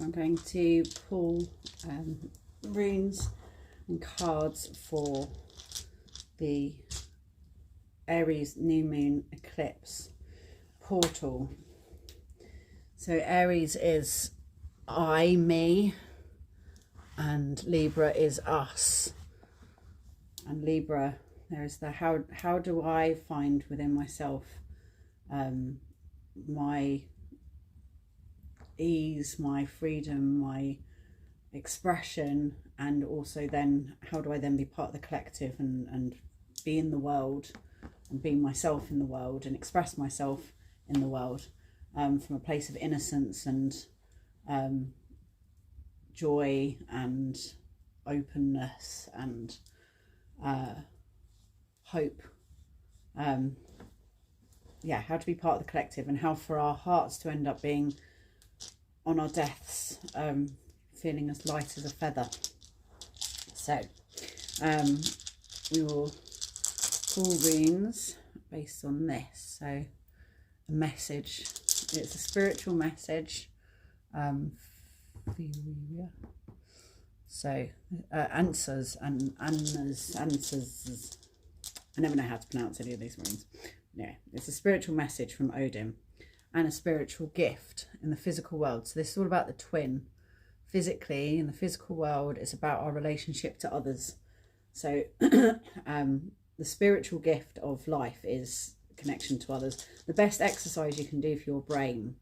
I'm going to pull runes and cards for the Aries new moon eclipse portal. So Aries is I, me, and Libra is us. And Libra, there's the how do I find within myself my ease, my freedom, my expression, and also then how do I then be part of the collective and be in the world and be myself in the world and express myself in the world from a place of innocence and joy and openness and hope. Yeah, how to be part of the collective, and how for our hearts to end up being on our deaths, feeling as light as a feather. So we will pull runes based on this. So a message, it's a spiritual message. So answers and answers. I never know how to pronounce any of these runes. Yeah, it's a spiritual message from Odin and a spiritual gift in the physical world. So this is all about the twin. Physically, in the physical world, it's about our relationship to others. So the spiritual gift of life is connection to others. The best exercise you can do for your brain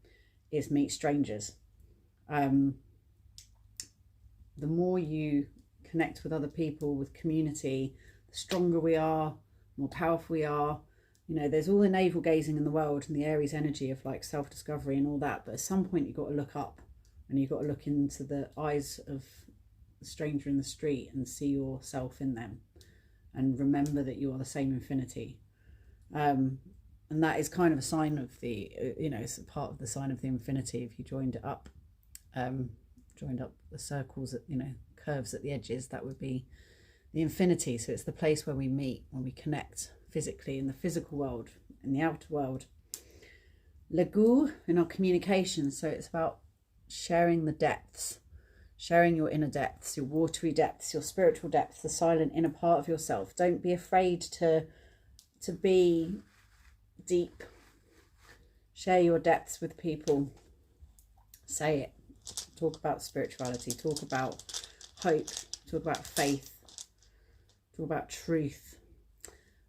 is meet strangers. The more you connect with other people, with community, the stronger we are, the more powerful we are. You know, there's all the navel gazing in the world and the Aries energy of like self-discovery and all that, but at some point you've got to look up and you've got to look into the eyes of the stranger in the street and see yourself in them and remember that you are the same infinity. And that is kind of a sign of the, you know, it's a part of the sign of the infinity. If you joined it up, joined up the circles at, you know, curves at the edges, that would be the infinity. So it's the place where we meet, when we connect physically in the physical world, in the outer world. Lagu in our communication. So it's about sharing the depths, sharing your inner depths, your watery depths, your spiritual depths, the silent inner part of yourself. Don't be afraid to be deep. Share your depths with people. Say it. Talk about spirituality. Talk about hope. Talk about faith. Talk about truth.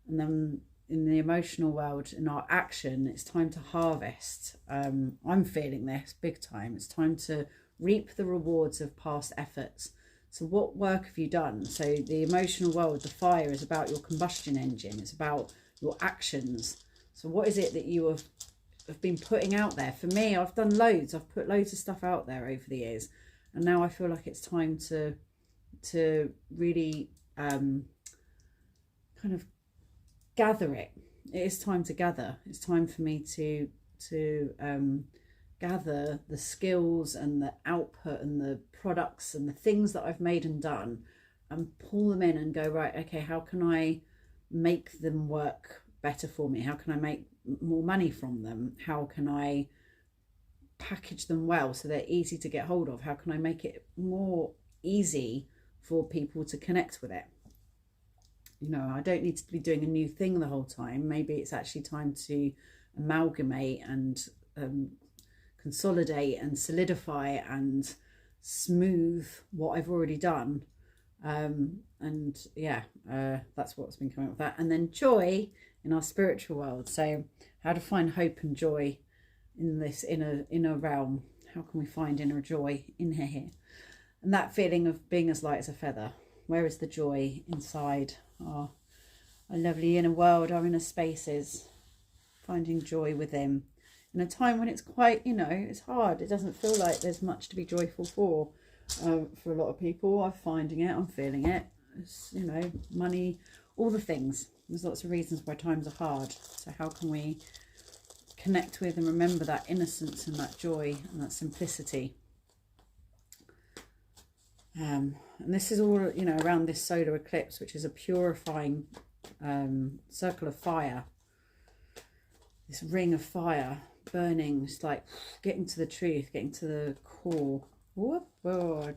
And then in the emotional world, in our action, it's time to harvest. I'm feeling this big time. It's time to reap the rewards of past efforts. So what work have you done? So the emotional world, the fire, is about your combustion engine. It's about your actions. So what is it that you have been putting out there? For me, I've done loads. I've put loads of stuff out there over the years. And now I feel like it's time to really kind of gather it. It is time to gather. It's time for me to gather the skills and the output and the products and the things that I've made and done and pull them in and go, right, okay, how can I make them work better for me? How can I make more money from them? How can I package them well so they're easy to get hold of? How can I make it more easy for people to connect with it? You know, I don't need to be doing a new thing the whole time. Maybe it's actually time to amalgamate and consolidate and solidify and smooth what I've already done. And yeah, that's what's been coming up with that. And then joy in our spiritual world. So how to find hope and joy in this inner realm. How can we find inner joy in here? And that feeling of being as light as a feather. Where is the joy inside our lovely inner world, our inner spaces? Finding joy within. In a time when it's quite, you know, it's hard. It doesn't feel like there's much to be joyful for a lot of people. I'm finding it. I'm feeling it. It's, you know, money, all the things. There's lots of reasons why times are hard. So how can we connect with and remember that innocence and that joy and that simplicity? And this is all, you know, around this solar eclipse, which is a purifying circle of fire. This ring of fire burning, just like getting to the truth, getting to the core. Whoop, oh,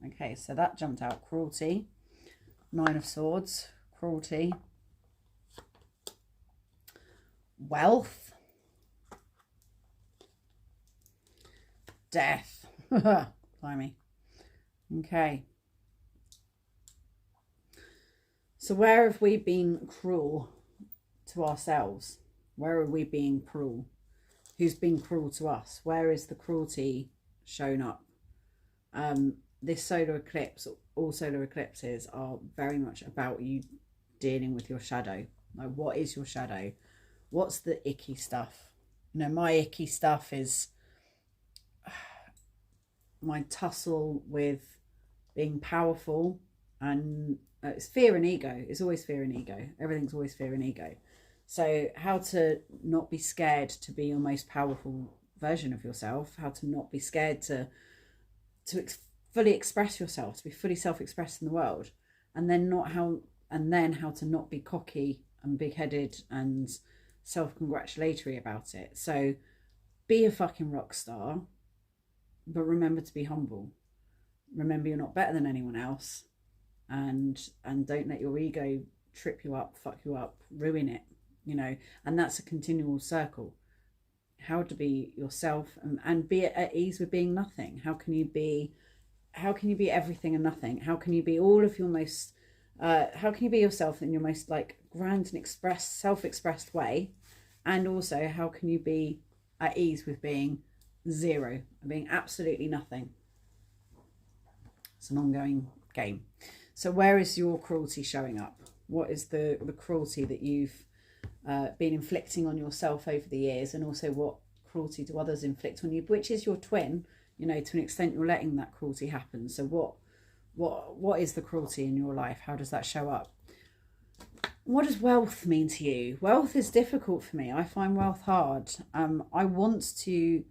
okay, so that jumped out. Cruelty. 9 of Swords. Cruelty. Wealth. Death. Blimey. Okay. So where have we been cruel to ourselves? Where are we being cruel? Who's been cruel to us? Where is the cruelty shown up? This solar eclipse, all solar eclipses are very much about you dealing with your shadow. Like, what is your shadow? What's the icky stuff? You know, my icky stuff is my tussle with being powerful, and it's fear and ego. It's always fear and ego. Everything's always fear and ego. So how to not be scared to be your most powerful version of yourself, how to not be scared to fully express yourself, to be fully self-expressed in the world, and then how to not be cocky and big-headed and self-congratulatory about it. So be a fucking rock star, but remember to be humble. Remember you're not better than anyone else, and don't let your ego trip you up, fuck you up, ruin it, you know. And that's a continual circle. How to be yourself and be at ease with being nothing. How can you be everything and nothing? How can you be all of your most how can you be yourself in your most like grand and self-expressed way? And also, how can you be at ease with being zero and being absolutely nothing? It's an ongoing game. So where is your cruelty showing up? What is the cruelty that you've been inflicting on yourself over the years, and also what cruelty do others inflict on you, which is your twin? You know, to an extent you're letting that cruelty happen. So what is the cruelty in your life? How does that show up? What does wealth mean to you? Wealth is difficult for me. I find wealth hard. I want to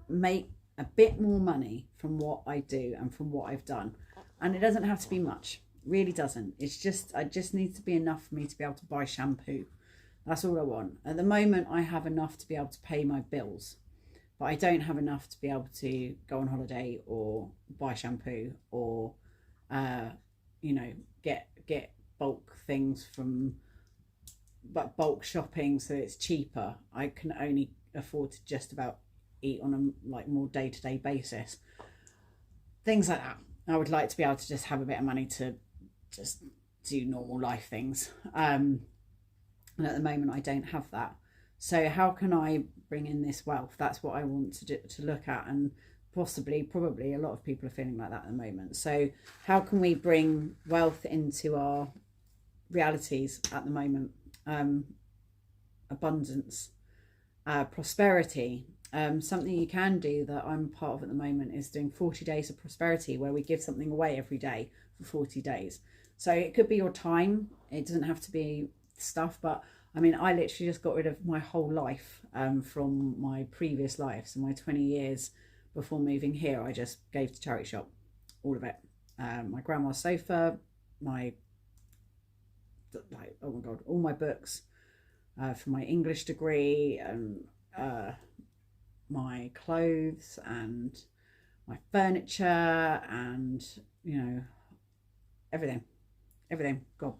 make a bit more money from what I do and from what I've done, and it doesn't have to be much. It really doesn't. It just needs to be enough for me to be able to buy shampoo. That's all I want. At the moment, I have enough to be able to pay my bills, but I don't have enough to be able to go on holiday or buy shampoo or, you know, get bulk things but bulk shopping so it's cheaper. I can only afford to just about eat on a like more day-to-day basis. Things like that. I would like to be able to just have a bit of money to just do normal life things. And at the moment, I don't have that. So how can I bring in this wealth? That's what I want to look at, and probably a lot of people are feeling like that at the moment. So how can we bring wealth into our realities at the moment? Abundance, prosperity. Something you can do that I'm part of at the moment is doing 40 days of prosperity, where we give something away every day for 40 days. So it could be your time. It doesn't have to be stuff, but I mean, I literally just got rid of my whole life from my previous life. So my 20 years before moving here, I just gave to charity shop, all of it. My grandma's sofa, oh my God, all my books for my English degree, and my clothes and my furniture, and, you know, everything gone.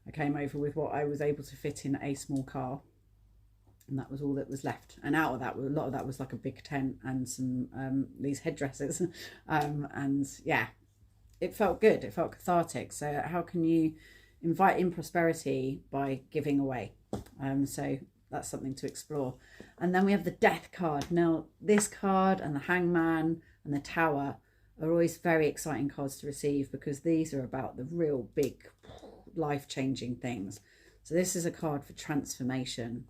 I came over with what I was able to fit in a small car, and that was all that was left. And out of that, a lot of that was like a big tent and some these headdresses. And yeah, it felt good. It felt cathartic. So how can you invite in prosperity by giving away? So that's something to explore. And then we have the Death card. Now, this card and the Hangman and the Tower are always very exciting cards to receive, because these are about the real big life-changing things. So this is a card for transformation,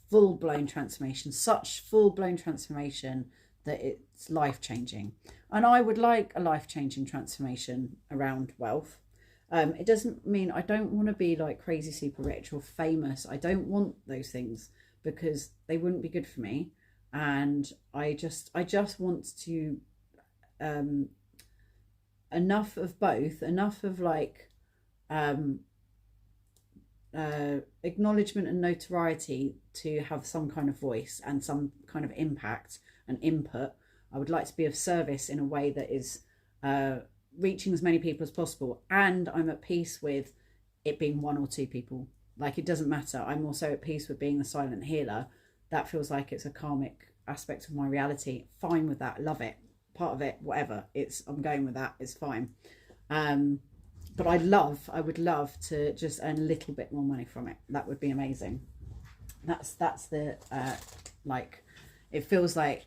full-blown transformation, such full-blown transformation that it's life-changing. And I would like a life-changing transformation around wealth. It doesn't mean I don't want to be like crazy super rich or famous. I don't want those things, because they wouldn't be good for me. And I just want to enough of both, enough of like acknowledgement and notoriety to have some kind of voice and some kind of impact and input, I would like to be of service in a way that is reaching as many people as possible. And I'm at peace with it being 1 or 2 people. Like, it doesn't matter. I'm also at peace with being the silent healer. That feels like it's a karmic aspect of my reality. Fine with that. Love it. Part of it, whatever. I'm going with that. It's fine. But I would love to just earn a little bit more money from it. That would be amazing. That's the, like, it feels like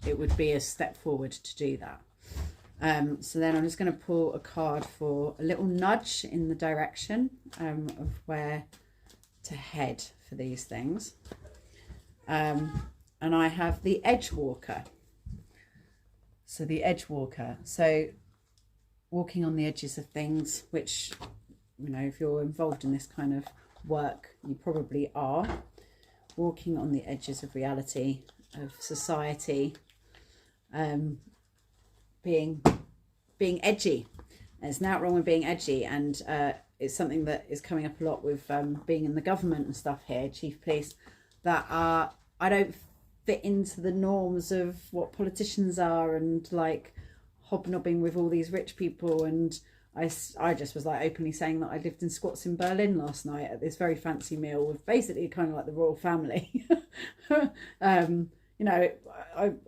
it would be a step forward to do that. So then I'm just going to pull a card for a little nudge in the direction of where to head for these things. And I have the Edge Walker. So the Edge Walker. So walking on the edges of things, which, you know, if you're involved in this kind of work, you probably are. Walking on the edges of reality, of society, being edgy. There's nothing wrong with being edgy, and it's something that is coming up a lot with being in the government and stuff here, Chief Police, that I don't fit into the norms of what politicians are, and like hobnobbing with all these rich people. And I just was like openly saying that I lived in squats in Berlin last night at this very fancy meal with basically kind of like the royal family. You know,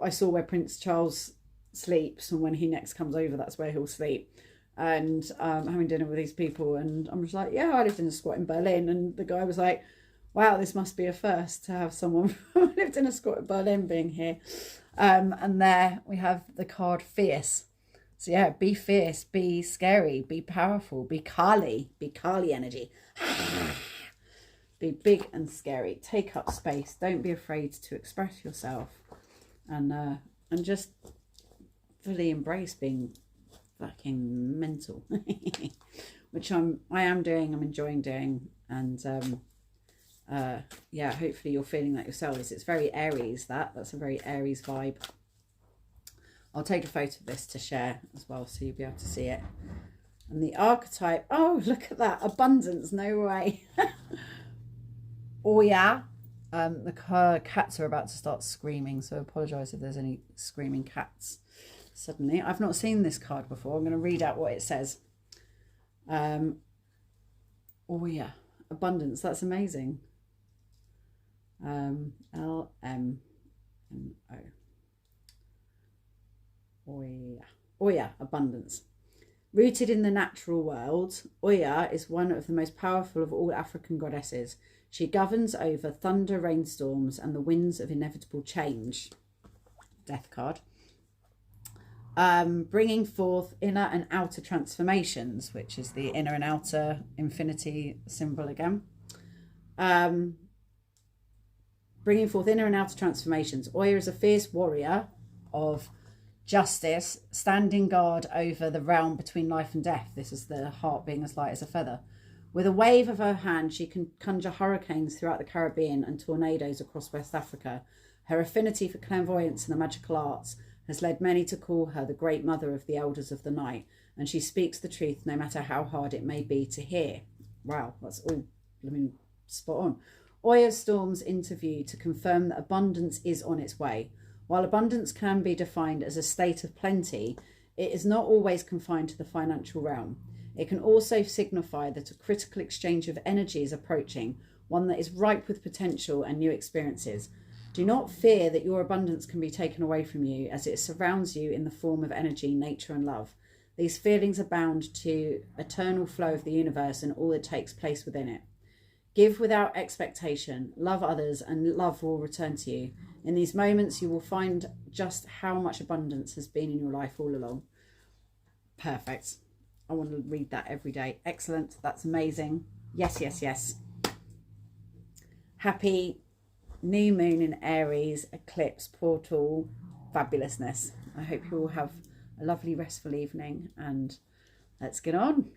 I saw where Prince Charles sleeps, and when he next comes over, that's where he'll sleep. And having dinner with these people, and I'm just like, yeah, I lived in a squat in Berlin. And the guy was like, wow, this must be a first to have someone who lived in a squat in Berlin being here. And there we have the card Fierce. So yeah, be fierce, be scary, be powerful, be Kali energy. Be big and scary, take up space, don't be afraid to express yourself, and just fully embrace being fucking mental. Which I am doing, I'm enjoying doing, and yeah, hopefully you're feeling that yourselves. It's very Aries, that's a very Aries vibe. I'll take a photo of this to share as well, so you'll be able to see it. And the archetype, oh, look at that, abundance, no way. Oh yeah, the cats are about to start screaming, so I apologise if there's any screaming cats suddenly. I've not seen this card before. I'm going to read out what it says. Oh yeah, abundance, that's amazing. LMNO. Oya, abundance. Rooted in the natural world, Oya is one of the most powerful of all African goddesses. She governs over thunder, rainstorms, and the winds of inevitable change. Death card. Bringing forth inner and outer transformations, which is the inner and outer infinity symbol again. Bringing forth inner and outer transformations. Oya is a fierce warrior of justice, standing guard over the realm between life and death. This is the heart being as light as a feather. With a wave of her hand, she can conjure hurricanes throughout the Caribbean and tornadoes across West Africa. Her affinity for clairvoyance and the magical arts has led many to call her the great mother of the elders of the night, and she speaks the truth no matter how hard it may be to hear. Wow, that's all, I mean, spot on. Oya storms interview to confirm that abundance is on its way. While abundance can be defined as a state of plenty, it is not always confined to the financial realm. It can also signify that a critical exchange of energy is approaching, one that is ripe with potential and new experiences. Do not fear that your abundance can be taken away from you, as it surrounds you in the form of energy, nature, and love. These feelings are bound to eternal flow of the universe and all that takes place within it. Give without expectation, love others, and love will return to you. In these moments, you will find just how much abundance has been in your life all along. Perfect. I want to read that every day. Excellent. That's amazing. Yes, yes, yes. Happy new moon in Aries, eclipse, portal, fabulousness. I hope you all have a lovely, restful evening, and let's get on.